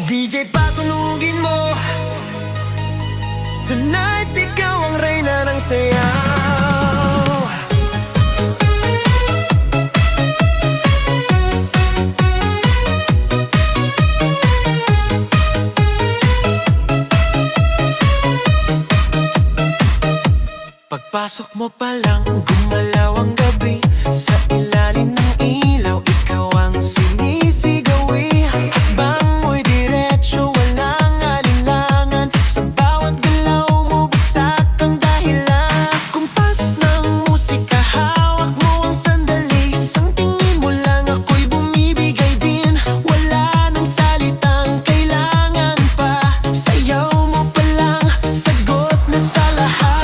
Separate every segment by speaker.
Speaker 1: DJ patunugin mo. Tonight ikaw ang reyna ng sayaw. Pagpasok mo pa lang, gumalaw ang gabi. Sa ilalim ng ilaw, ikaw ang sinisigawi. Hakbang mo'y diretso, walang alinlangan. Sa bawat galaw mo, bagsak ang dahilan. Sa kumpas ng musika, hawak mo ang sandali. Isang tingin mo lang, ako'y bumibigay din. Wala nang salitang kailangan pa. Sayaw mo pa lang, sagot na sa lahat.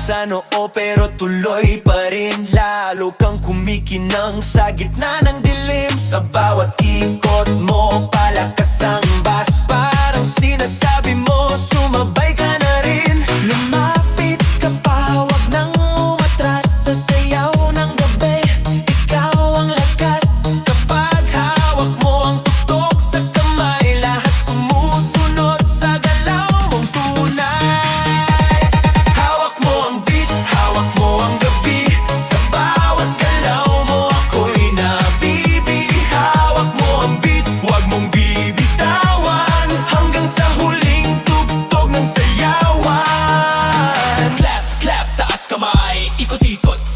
Speaker 1: Sa noo pero tuloy pa rin. Lalo kang kumikinang sa gitna ng dilim. Sa bawat ikot mo, palakas ang bass. Parang sinasabi mo, sumabay ka na rin. Lumapit ka pa, wag nang umatras. Sa sayaw ng gabi, ikaw ang lakas. Kapag hawak mo ang tutok sa kamay, lahat sumusunod sa galaw mong tunay.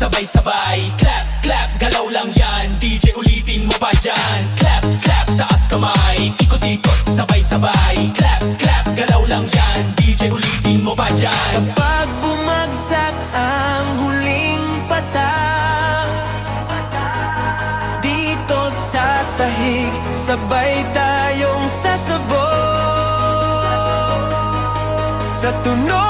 Speaker 1: Sabay-sabay, clap, clap, galaw lang yan. DJ ulitin mo pa dyan. Clap, clap, taas kamay. Ikot-ikot, sabay-sabay. Clap, clap, galaw lang yan. DJ ulitin mo pa dyan. Kapag bumagsak ang huling patak dito sa sahig, sabay tayong sasabog sa tunog